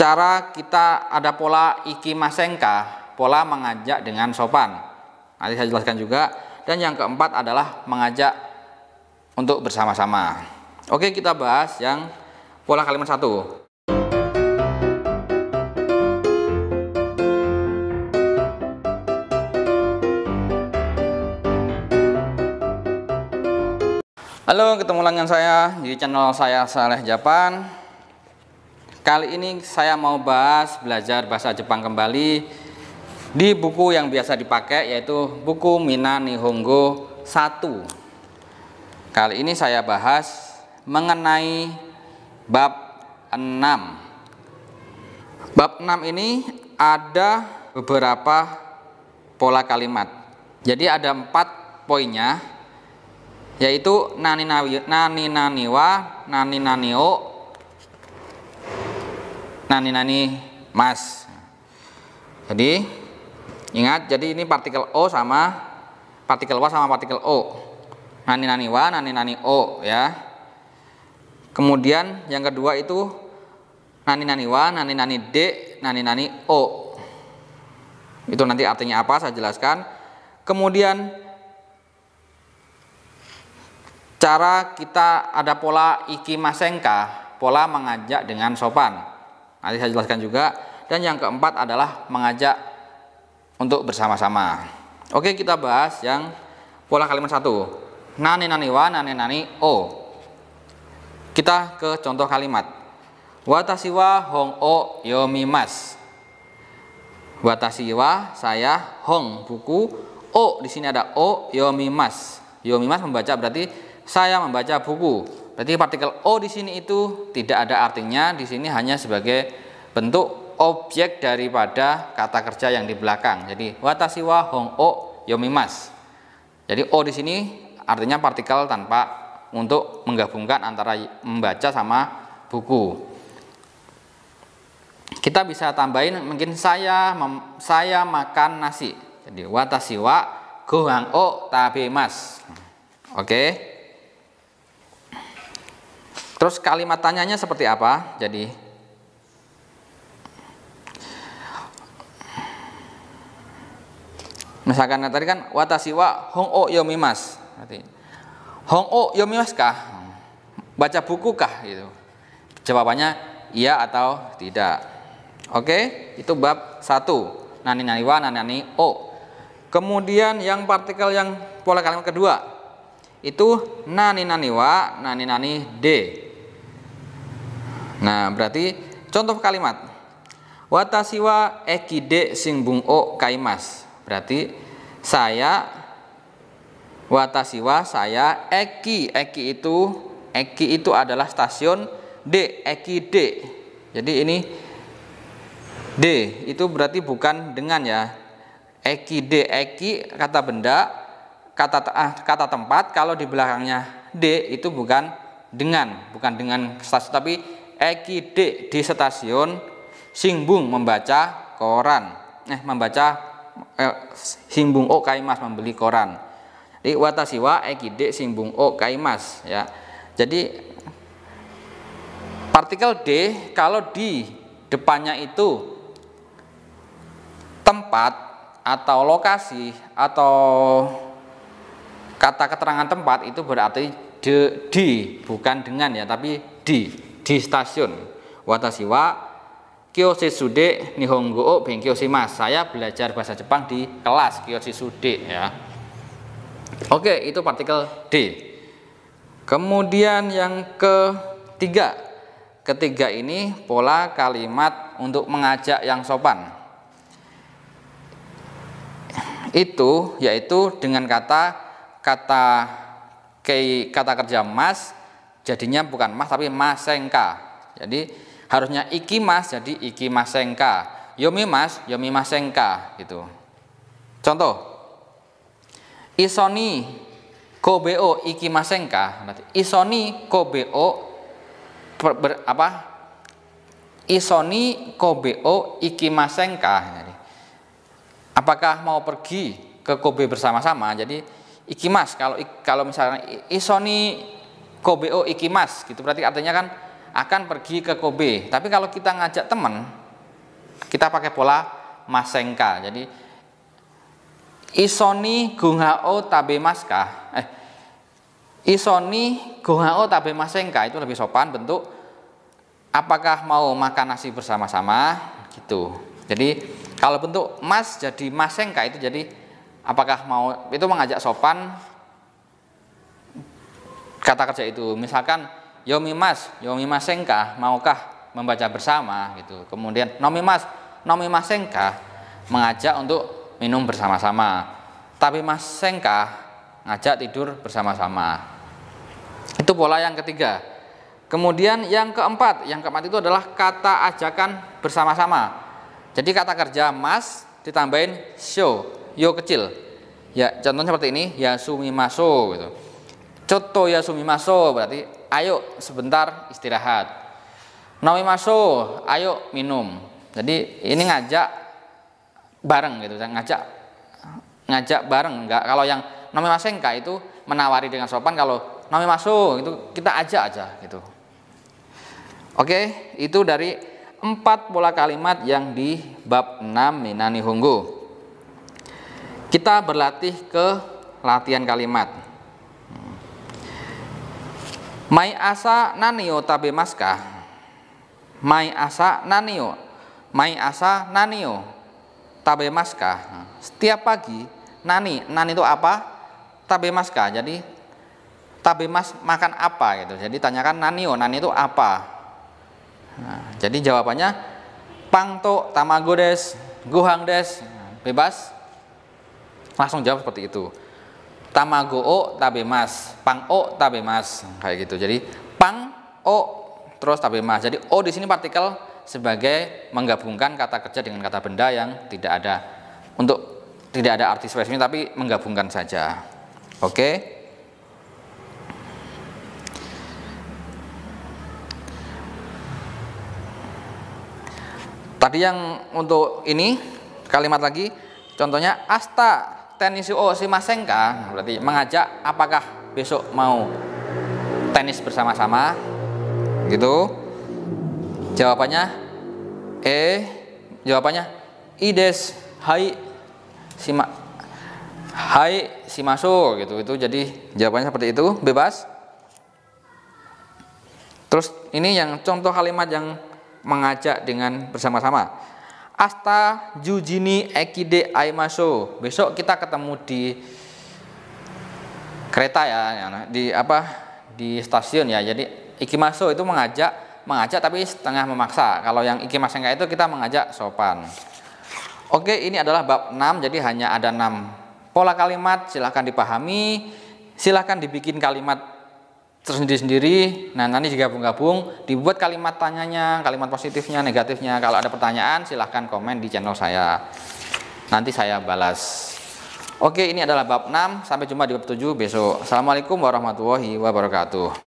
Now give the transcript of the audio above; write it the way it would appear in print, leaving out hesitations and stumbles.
Cara kita ada pola ikimasenka, pola mengajak dengan sopan. Nanti saya jelaskan juga. Dan yang keempat adalah mengajak untuk bersama-sama. Oke, kita bahas yang pola kalimat 1. Halo, ketemu lagi dengan saya di channel saya Saleh Japan. Kali ini saya mau belajar bahasa Jepang kembali di buku yang biasa dipakai, yaitu buku Mina Nihongo 1. Kali ini saya bahas mengenai bab 6. Bab 6 ini ada beberapa pola kalimat. Jadi ada 4 poinnya, yaitu nani naniwa, nani nanio, nani mas. Jadi ingat, jadi ini partikel o sama partikel wa sama partikel o. Nani naniwa, nani nani o ya. Kemudian yang kedua itu nani naniwa, nani nani de, nani nani o. Itu nanti artinya apa saya jelaskan. Kemudian cara kita ada pola ikimasenka, pola mengajak dengan sopan. Nanti saya jelaskan juga. Dan yang keempat adalah mengajak untuk bersama-sama. Oke, kita bahas yang pola kalimat 1. Nani naniwa, nani nani o. Kita ke contoh kalimat. Watashi wa hong o yomimasu. Watashi wa, saya, hong, buku, o, di sini ada o, yomimasu. Yomimasu membaca, berarti saya membaca buku. Berarti partikel o di sini itu tidak ada artinya, di sini hanya sebagai bentuk objek daripada kata kerja yang di belakang. Jadi watashi wa hong o yomimasu. Jadi o di sini artinya partikel tanpa untuk menggabungkan antara membaca sama buku. Kita bisa tambahin mungkin saya makan nasi. Jadi watashi wa gohan o tabemasu. Oke. Terus kalimat tanyanya seperti apa? Jadi misalkan tadi kan watashi wa hong o yomimasu. Berarti hong o yomimasu kah? Baca buku kah gitu. Jawabannya iya atau tidak. Oke, itu bab 1. Nani nani wa, nani nani o. Kemudian yang partikel yang pola kalimat kedua itu nani nani wa, nani nani de. Nah, berarti contoh kalimat watashi wa eki de shinbun o kaimasu. Berarti saya, watashi wa, saya, eki itu adalah stasiun, de, eki de. Jadi ini de itu berarti bukan dengan ya. Eki de, eki kata benda, kata tempat. Kalau di belakangnya de itu bukan dengan stasiun, tapi eki de di stasiun, shinbun membaca koran, shinbun o kaimasu membeli koran. Jadi watashi wa eki de shinbun o kaimasu ya. Jadi partikel de kalau di depannya itu tempat atau lokasi atau kata keterangan tempat, itu berarti di, bukan dengan ya, tapi di stasiun. Watashi wa kyositsude nihongo o benkyou shimasu. Saya belajar bahasa Jepang di kelas kyositsude ya. Oke, itu partikel D. Kemudian yang ketiga ini pola kalimat untuk mengajak yang sopan. Itu yaitu dengan kata kerja mas, jadinya bukan mas tapi masenka. Jadi harusnya ikimas jadi ikimasenka, yomimas yomimasenka gitu. Contoh, isoni kobeo ikimasenka. Berarti isoni kobeo isoni kobeo ikimasenka. Jadi, apakah mau pergi ke Kobe bersama-sama? Jadi ikimas, kalau misalnya isoni kobeo ikimas gitu, berarti artinya kan akan pergi ke Kobe. Tapi kalau kita ngajak teman, kita pakai pola masengka. Jadi isoni gungao tabemaska. Isoni gungao tabemasenka itu lebih sopan, bentuk apakah mau makan nasi bersama-sama gitu. Jadi kalau bentuk mas jadi masengka itu jadi apakah mau, itu mengajak sopan kata kerja itu. Misalkan yomi masengka, maukah membaca bersama gitu. Kemudian nomi masengka mengajak untuk minum bersama-sama. Tapi masengka ngajak tidur bersama-sama. Itu pola yang ketiga. Kemudian yang keempat itu adalah kata ajakan bersama-sama. Jadi kata kerja mas ditambahin sho, yo kecil. Ya, contohnya seperti ini, yasumimaso gitu. Coto yasumimaso berarti ayo sebentar istirahat. Nomimaso, ayo minum. Jadi ini ngajak bareng gitu, ngajak bareng. Enggak, kalau yang nomimasengka itu menawari dengan sopan, kalau nomimaso itu kita ajak aja gitu. Oke, itu dari 4 pola kalimat yang di bab 6 Minna Nihongo. Kita berlatih ke latihan kalimat. Mai asa nanio tabemaska. Mai asa nanio tabemaska. Setiap pagi nani itu apa? Tabemaska. Jadi tabemas makan apa gitu. Jadi tanyakan nani itu apa? Nah, jadi jawabannya pangto tamago des, gohang des. Bebas langsung jawab seperti itu. Tamago o tabemas, pang o tabemas, kayak gitu. Jadi pang o terus tabemas. Jadi o di sini partikel sebagai menggabungkan kata kerja dengan kata benda yang tidak ada arti spesifik tapi menggabungkan saja. Oke. Tadi yang untuk ini kalimat lagi, contohnya asta tenisi o shimasenka, berarti mengajak apakah besok mau tenis bersama-sama gitu. Jawabannya ides hai shimasu gitu. Itu jadi jawabannya seperti itu, bebas. Terus ini yang contoh kalimat yang mengajak dengan bersama-sama. Asta jujini ekide aimaso. Besok kita ketemu di kereta ya, di stasiun ya. Jadi ikimaso itu mengajak tapi setengah memaksa. Kalau yang ikimasenka itu kita mengajak sopan. Oke, ini adalah bab 6. Jadi hanya ada 6 pola kalimat. Silahkan dipahami, silahkan dibikin kalimat tersendiri-sendiri. Nah, nanti digabung-gabung, dibuat kalimat tanyanya, kalimat positifnya, negatifnya. Kalau ada pertanyaan silahkan komen di channel saya, nanti saya balas. Oke, ini adalah bab 6. Sampai jumpa di bab 7 besok. Assalamualaikum warahmatullahi wabarakatuh.